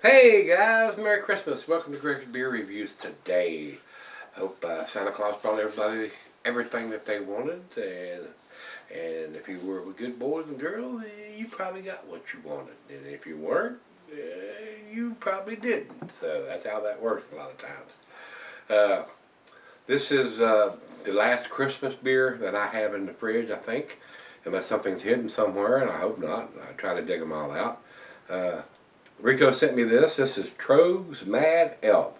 Hey guys, Merry Christmas. Welcome to Gregsbeerreviews today. Hope Santa Claus brought everybody everything that they wanted, and if you were good boys and girls, you probably got what you wanted. And if you weren't, you probably didn't. So that's how that works a lot of times. Uh, this is the last Christmas beer that I have in the fridge, I think, unless something's hidden somewhere, and I hope not. I try to dig them all out. Uh, Rico sent me this. This is Troegs Mad Elf.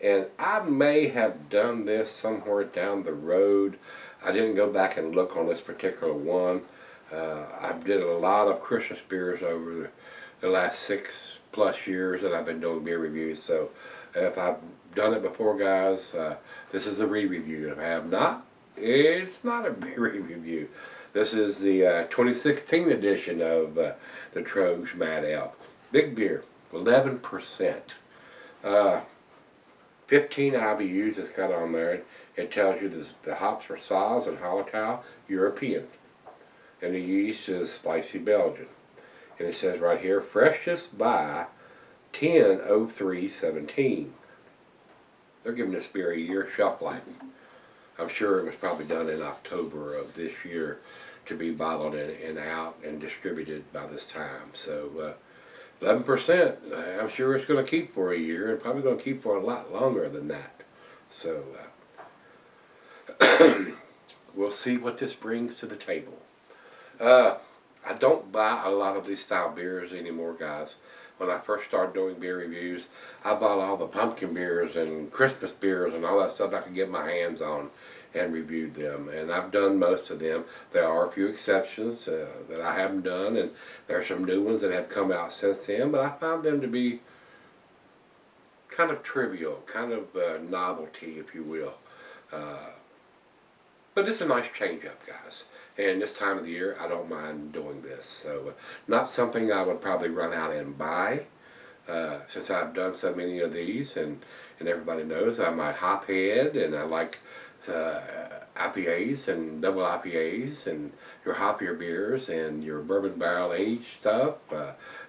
And I may have done this somewhere down the road. I didn't go back and look on this particular one. I did a lot of Christmas beers over the last 6+ years that I've been doing beer reviews. So if I've done it before, guys, this is a re-review. If I have not, it's not a beer review. This is the 2016 edition of the Troegs Mad Elf. Big beer, 11%. 15 IBUs it's got on there. It tells you the hops are Saaz and Hallertau European. And the yeast is spicy Belgian. And it says right here, freshest by 10/03/17. They're giving this beer a year shelf life. I'm sure it was probably done in October of this year to be bottled and out and distributed by this time. So 11%, I'm sure it's going to keep for a year, and probably going to keep for a lot longer than that. So we'll see what this brings to the table. I don't buy a lot of these style beers anymore, guys. When I first started doing beer reviews, I bought all the pumpkin beers and Christmas beers and all that stuff I could get my hands on and reviewed them. And I've done most of them. There are a few exceptions that I haven't done, and there are some new ones that have come out since then, but I found them to be kind of trivial, kind of novelty, if you will. But it's a nice change up, guys. And this time of the year, I don't mind doing this. So not something I would probably run out and buy, since I've done so many of these, and everybody knows I'm a hop head, and I like IPAs and double IPAs and your hoppier beers and your bourbon barrel aged stuff,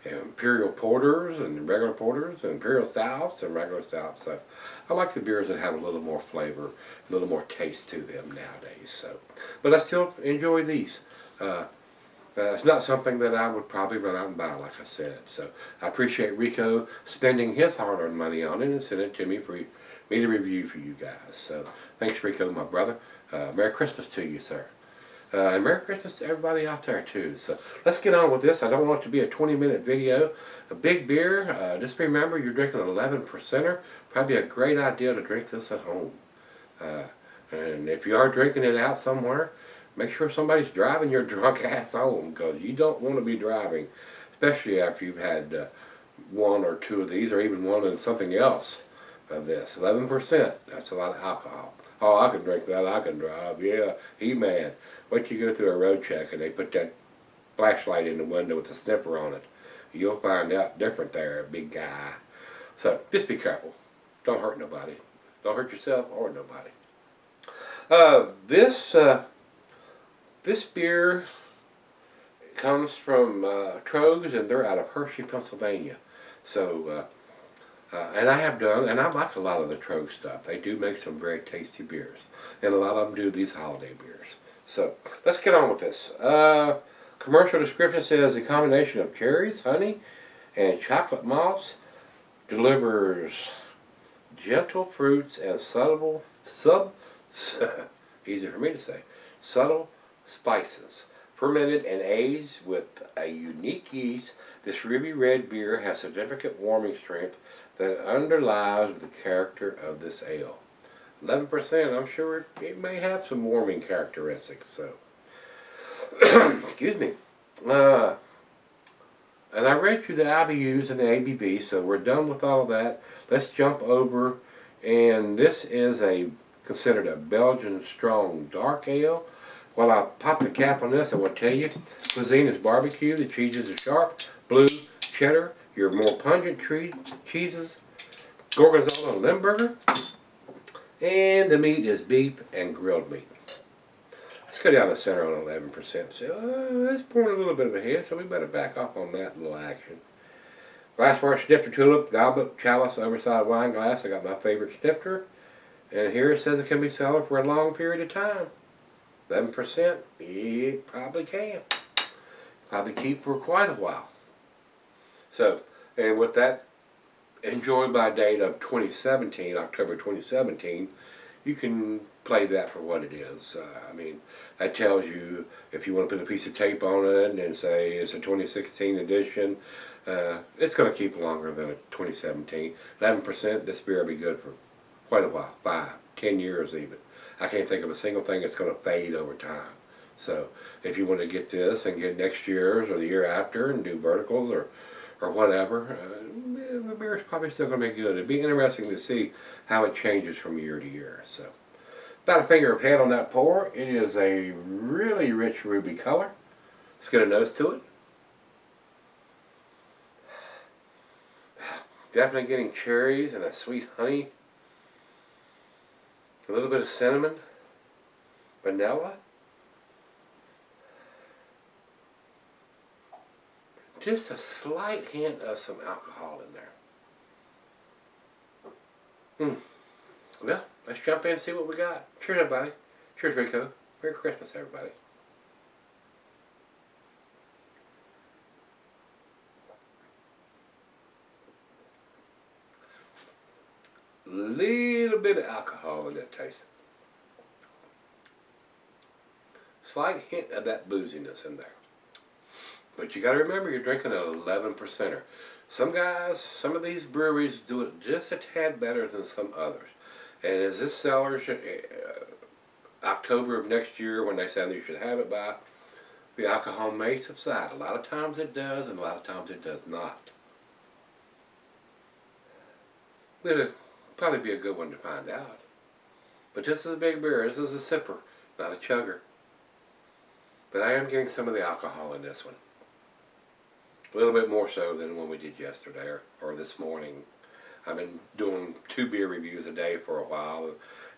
imperial porters and regular porters and imperial stouts and regular stout stuff. I like the beers that have a little more flavor, a little more taste to them nowadays. So, but I still enjoy these. It's not something that I would probably run out and buy, like I said. So I appreciate Rico spending his hard-earned money on it and sending it to me for me to review for you guys. So thanks, Rico, my brother. Merry Christmas to you, sir. And Merry Christmas to everybody out there, too. So let's get on with this. I don't want it to be a 20-minute video. A big beer, just remember you're drinking an 11%er. Probably a great idea to drink this at home. And if you are drinking it out somewhere, make sure somebody's driving your drunk ass home, because you don't want to be driving, especially after you've had one or two of these, or even one and something else of this. 11%, that's a lot of alcohol. Oh, I can drink that, I can drive, yeah, He-Man. Wait till you go through a road check and they put that flashlight in the window with a sniffer on it. You'll find out different there, big guy. So, just be careful. Don't hurt nobody. Don't hurt yourself or nobody. This beer comes from Troegs, and they're out of Hershey, Pennsylvania. So, and I have done, and I like a lot of the Troegs stuff. They do make some very tasty beers, and a lot of them do these holiday beers. So, let's get on with this. Commercial description says a combination of cherries, honey, and chocolate malts delivers gentle fruits and easy for me to say, subtle spices. Fermented and aged with a unique yeast, this ruby red beer has significant warming strength that underlies the character of this ale. 11%, I'm sure it may have some warming characteristics. So, excuse me. And I read you the IBUs and the ABV, so we're done with all of that. Let's jump over, and this is considered a Belgian strong dark ale. While I pop the cap on this, I will tell you, cuisine is barbecue, the cheeses are sharp, blue, cheddar, your more pungent cheeses, gorgonzola and Limburger, and the meat is beef and grilled meat. Let's go down the center on 11%. So that's pouring a little bit of a head, so we better back off on that little action. Glassware snifter tulip, goblet, chalice, oversized wine glass. I got my favorite snifter. And here it says it can be sold for a long period of time. 11%. It probably can. Probably keep for quite a while. So, and with that enjoy by date of 2017, October 2017, you can play that for what it is. I mean, that tells you if you want to put a piece of tape on it and say it's a 2016 edition, it's going to keep longer than a 2017. 11%, this beer will be good for quite a while, 5, 10 years even. I can't think of a single thing that's going to fade over time. So if you want to get this and get next year's or the year after and do verticals or whatever, the beer is probably still going to be good. It'd be interesting to see how it changes from year to year. So about a finger of head on that pour. It is a really rich ruby color. Let's get a nose to it. Definitely getting cherries and a sweet honey. A little bit of cinnamon, vanilla. Just a slight hint of some alcohol in there. Well, let's jump in and see what we got. Cheers, everybody. Cheers, Rico. Merry Christmas, everybody. Little bit of alcohol in that taste. Slight hint of that booziness in there. But you got to remember, you're drinking an 11%er. Some guys, some of these breweries do it just a tad better than some others. And as this sellers, October of next year, when they say they should have it by, the alcohol may subside. A lot of times it does, and a lot of times it does not. It'll probably be a good one to find out. But this is a big beer. This is a sipper, not a chugger. But I am getting some of the alcohol in this one. A little bit more so than when we did yesterday or this morning. I've been doing 2 beer reviews a day for a while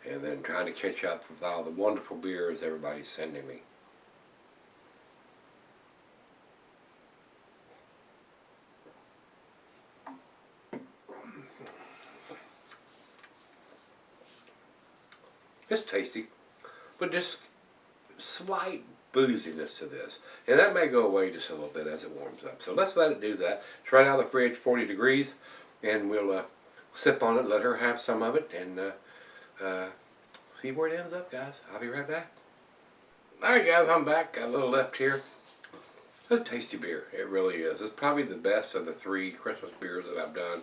and then trying to catch up with all the wonderful beers everybody's sending me. It's tasty, but just slight booziness to this. And that may go away just a little bit as it warms up. So let's let it do that. It's right out of the fridge, 40 degrees, and we'll sip on it, let her have some of it, and see where it ends up, guys. I'll be right back. Alright, guys, I'm back. Got a little left here. It's a tasty beer. It really is. It's probably the best of the 3 Christmas beers that I've done.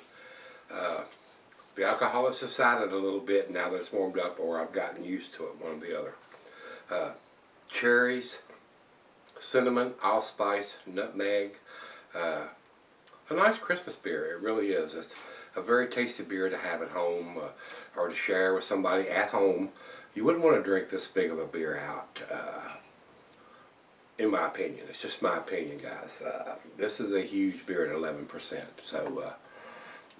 The alcohol has subsided a little bit now that it's warmed up, or I've gotten used to it, one or the other. Cherries, cinnamon, allspice, nutmeg. A nice Christmas beer. It really is. It's a very tasty beer to have at home or to share with somebody at home. You wouldn't want to drink this big of a beer out, in my opinion. It's just my opinion, guys. This is a huge beer at 11%. So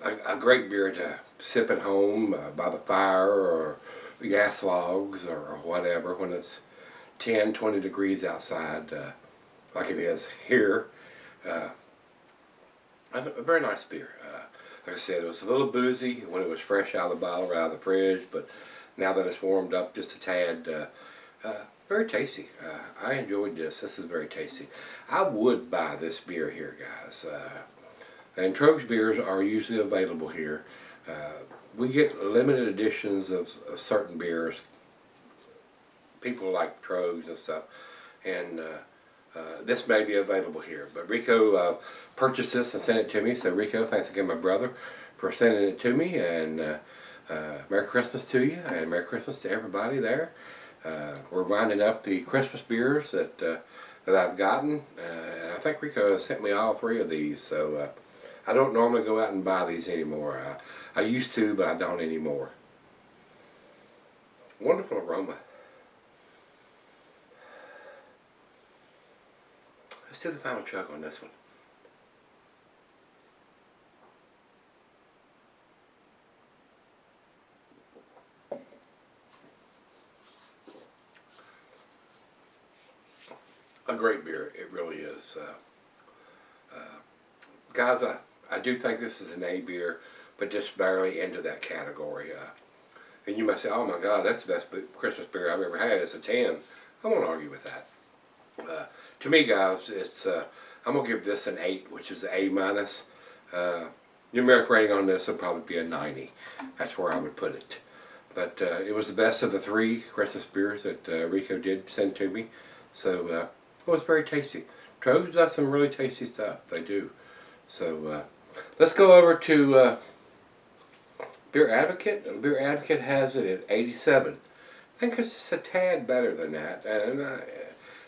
a great beer to sip at home by the fire or gas logs or whatever when it's 10, 20 degrees outside like it is here. A very nice beer. Like I said, it was a little boozy when it was fresh out of the bottle, right out of the fridge, but now that it's warmed up just a tad, very tasty. I enjoyed this. This is very tasty. I would buy this beer here, guys. And Troegs beers are usually available here. We get limited editions of certain beers. People like Troegs and stuff, and this may be available here. But Rico purchased this and sent it to me. So Rico, thanks again, my brother, for sending it to me. And Merry Christmas to you, and Merry Christmas to everybody there. We're winding up the Christmas beers that I've gotten. And I think Rico has sent me all 3 of these. So I don't normally go out and buy these anymore. I used to, but I don't anymore. Wonderful aroma. Let's do the final chug on this one. A great beer, it really is. Guys, I do think this is an A beer, but just barely into that category. And you might say, oh my God, that's the best Christmas beer I've ever had. It's a 10. I won't argue with that. To me, guys, it's I'm going to give this an 8, which is an A minus. The numeric rating on this would probably be a 90. That's where I would put it. But it was the best of the 3 Christmas beers that Rico did send to me. So it was very tasty. Troegs does some really tasty stuff. They do. So let's go over to Beer Advocate. And Beer Advocate has it at 87. I think it's just a tad better than that. And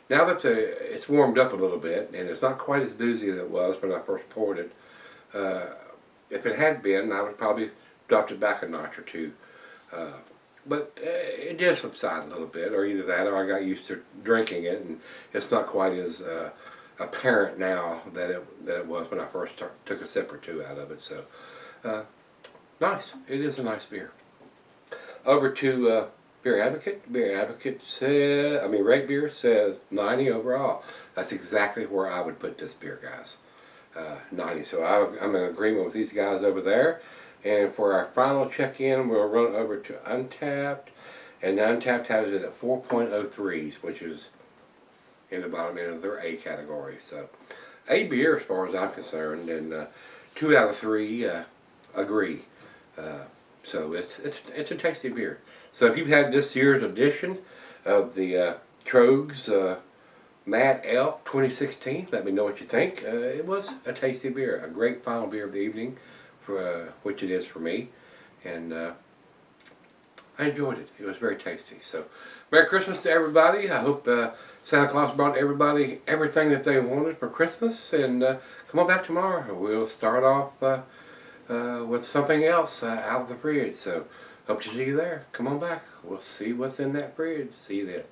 now that it's warmed up a little bit, and it's not quite as boozy as it was when I first poured it, if it had been, I would probably dropped it back a notch or two. But it did subside a little bit, or either that or I got used to drinking it, and it's not quite as apparent now that it was when I first took a sip or two out of it. So, nice. It is a nice beer. Over to Beer Advocate. Beer Advocate says, Rate Beer says 90 overall. That's exactly where I would put this beer, guys. 90. So I'm in agreement with these guys over there. And for our final check-in, we'll run over to Untapped. And Untapped has it at 4.03s, which is in the bottom end of their A category. So, A beer as far as I'm concerned, and 2 out of 3 agree. So it's a tasty beer. So if you've had this year's edition of the Troegs Mad Elf 2016, let me know what you think. It was a tasty beer, a great final beer of the evening, for which it is for me, and I enjoyed it. It was very tasty. So, Merry Christmas to everybody. I hope Santa Claus brought everybody everything that they wanted for Christmas, and come on back tomorrow. We'll start off with something else out of the fridge. So, hope to see you there. Come on back. We'll see what's in that fridge. See you then.